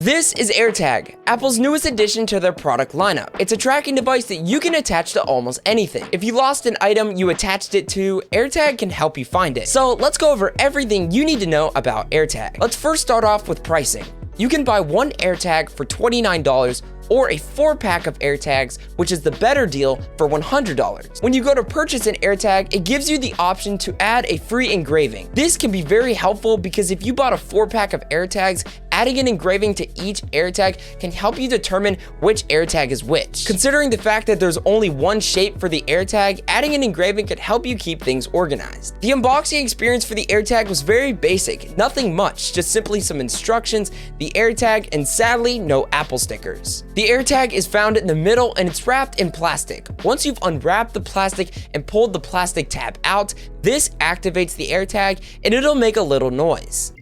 This is AirTag, Apple's newest addition to their product lineup. It's a tracking device that you can attach to almost anything. If you lost an item you attached it to, AirTag can help you find it. So let's go over everything you need to know about AirTag. Let's first start off with pricing. You can buy one AirTag for $29 or a 4-pack of AirTags, which is the better deal, for $100. When you go to purchase an AirTag, it gives you the option to add a free engraving. This can be very helpful because if you bought a 4-pack of AirTags, adding an engraving to each AirTag can help you determine which AirTag is which. Considering the fact that there's only one shape for the AirTag, adding an engraving could help you keep things organized. The unboxing experience for the AirTag was very basic, nothing much, just simply some instructions, the AirTag, and sadly, no Apple stickers. The AirTag is found in the middle and it's wrapped in plastic. Once you've unwrapped the plastic and pulled the plastic tab out, this activates the AirTag and it'll make a little noise.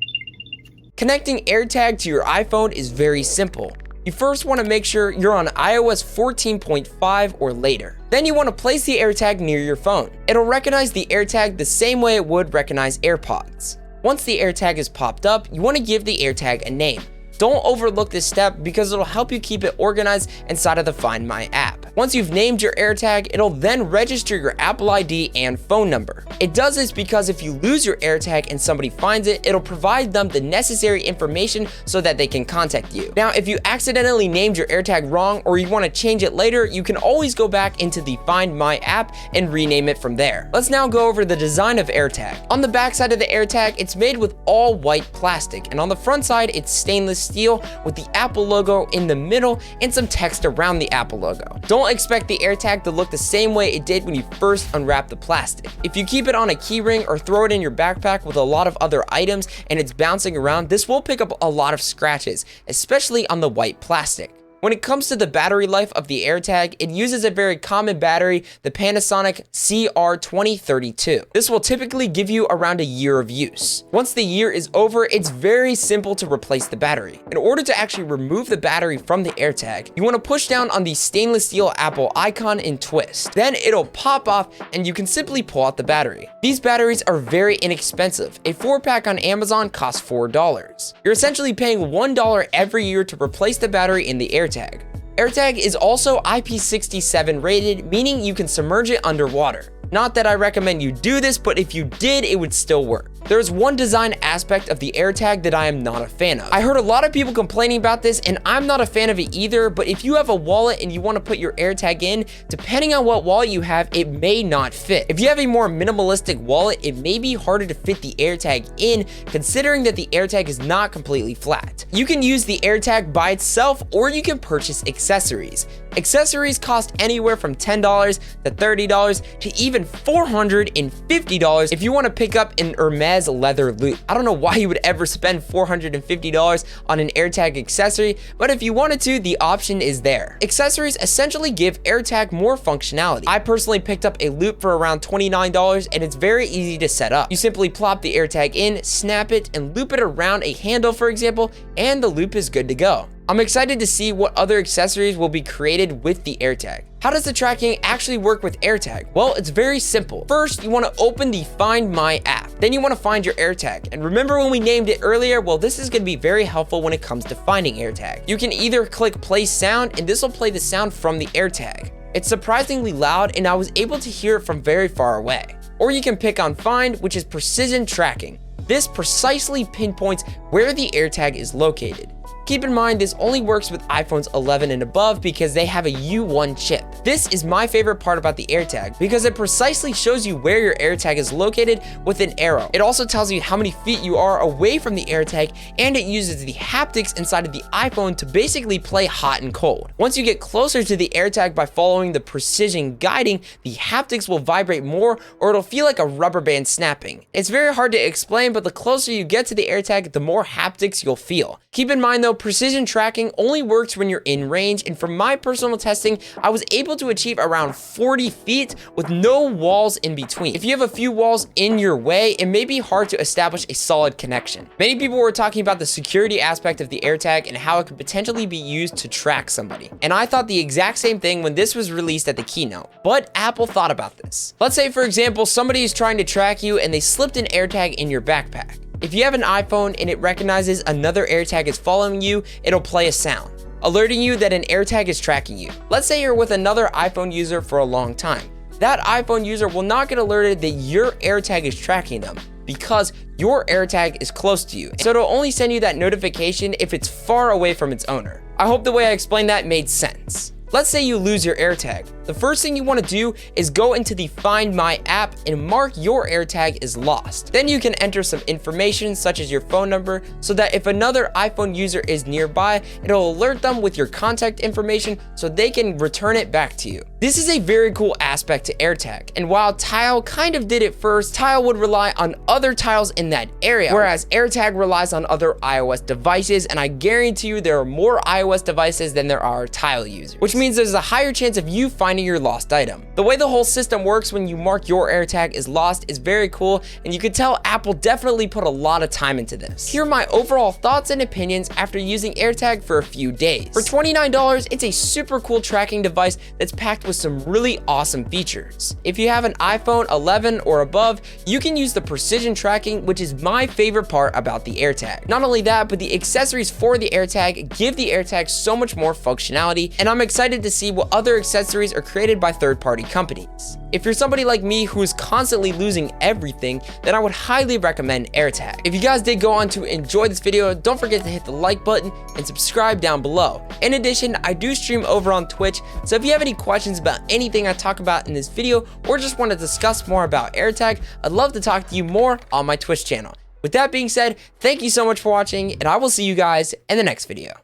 Connecting AirTag to your iPhone is very simple. You first want to make sure you're on iOS 14.5 or later. Then you want to place the AirTag near your phone. It'll recognize the AirTag the same way it would recognize AirPods. Once the AirTag is popped up, you want to give the AirTag a name. Don't overlook this step because it'll help you keep it organized inside of the Find My app. Once you've named your AirTag, it'll then register your Apple ID and phone number. It does this because if you lose your AirTag and somebody finds it, it'll provide them the necessary information so that they can contact you. Now, if you accidentally named your AirTag wrong or you want to change it later, you can always go back into the Find My app and rename it from there. Let's now go over the design of AirTag. On the back side of the AirTag, it's made with all white plastic, and on the front side, it's stainless steel with the Apple logo in the middle and some text around the Apple logo. Don't expect the AirTag to look the same way it did when you first unwrapped the plastic. If you keep it on a keyring or throw it in your backpack with a lot of other items and it's bouncing around, this will pick up a lot of scratches, especially on the white plastic. When it comes to the battery life of the AirTag, it uses a very common battery, the Panasonic CR2032. This will typically give you around a year of use. Once the year is over, it's very simple to replace the battery. In order to actually remove the battery from the AirTag, you want to push down on the stainless steel Apple icon and twist. Then it'll pop off and you can simply pull out the battery. These batteries are very inexpensive. A 4-pack on Amazon costs $4. You're essentially paying $1 every year to replace the battery in the AirTag. AirTag is also IP67 rated, meaning you can submerge it underwater. Not that I recommend you do this, but if you did, it would still work. There's one design aspect of the AirTag that I am not a fan of. I heard a lot of people complaining about this, and I'm not a fan of it either, but if you have a wallet and you want to put your AirTag in, depending on what wallet you have, it may not fit. If you have a more minimalistic wallet, it may be harder to fit the AirTag in, considering that the AirTag is not completely flat. You can use the AirTag by itself, or you can purchase accessories. Accessories cost anywhere from $10 to $30 to even $450 if you want to pick up an Hermes leather loop. I don't know why you would ever spend $450 on an AirTag accessory, but if you wanted to, the option is there. Accessories essentially give AirTag more functionality. I personally picked up a loop for around $29 and it's very easy to set up. You simply plop the AirTag in, snap it, and loop it around a handle, for example, and the loop is good to go. I'm excited to see what other accessories will be created with the AirTag. How does the tracking actually work with AirTag? Well, it's very simple. First, you want to open the Find My app. Then you want to find your AirTag. And remember when we named it earlier? Well, this is going to be very helpful when it comes to finding AirTag. You can either click play sound, and this will play the sound from the AirTag. It's surprisingly loud, and I was able to hear it from very far away. Or you can pick on Find, which is precision tracking. This precisely pinpoints where the AirTag is located. Keep in mind, this only works with iPhones 11 and above because they have a U1 chip. This is my favorite part about the AirTag because it precisely shows you where your AirTag is located with an arrow. It also tells you how many feet you are away from the AirTag, and it uses the haptics inside of the iPhone to basically play hot and cold. Once you get closer to the AirTag by following the precision guiding, the haptics will vibrate more or it'll feel like a rubber band snapping. It's very hard to explain, but the closer you get to the AirTag, the more haptics you'll feel. Keep in mind though, precision tracking only works when you're in range, and from my personal testing, I was able to achieve around 40 feet with no walls in between. If you have a few walls in your way, it may be hard to establish a solid connection. Many people were talking about the security aspect of the AirTag and how it could potentially be used to track somebody. And I thought the exact same thing when this was released at the keynote, but Apple thought about this. Let's say, for example, somebody is trying to track you and they slipped an AirTag in your backpack. If you have an iPhone and it recognizes another AirTag is following you, it'll play a sound, alerting you that an AirTag is tracking you. Let's say you're with another iPhone user for a long time. That iPhone user will not get alerted that your AirTag is tracking them because your AirTag is close to you. So it'll only send you that notification if it's far away from its owner. I hope the way I explained that made sense. Let's say you lose your AirTag. The first thing you want to do is go into the Find My app and mark your AirTag as lost. Then you can enter some information such as your phone number so that if another iPhone user is nearby, it'll alert them with your contact information so they can return it back to you. This is a very cool aspect to AirTag, and while Tile kind of did it first, Tile would rely on other tiles in that area, whereas AirTag relies on other iOS devices, and I guarantee you there are more iOS devices than there are Tile users, which means there's a higher chance of you finding your lost item. The way the whole system works when you mark your AirTag as lost is very cool, and you could tell Apple definitely put a lot of time into this. Here are my overall thoughts and opinions after using AirTag for a few days. For $29, it's a super cool tracking device that's packed with some really awesome features. If you have an iPhone 11 or above, you can use the precision tracking, which is my favorite part about the AirTag. Not only that, but the accessories for the AirTag give the AirTag so much more functionality, and I'm excited to see what other accessories are created by third-party companies. If you're somebody like me who is constantly losing everything, then I would highly recommend AirTag. If you guys did go on to enjoy this video, don't forget to hit the like button and subscribe down below. In addition, I do stream over on Twitch, so if you have any questions about anything I talk about in this video or just want to discuss more about AirTag, I'd love to talk to you more on my Twitch channel. With that being said, thank you so much for watching, and I will see you guys in the next video.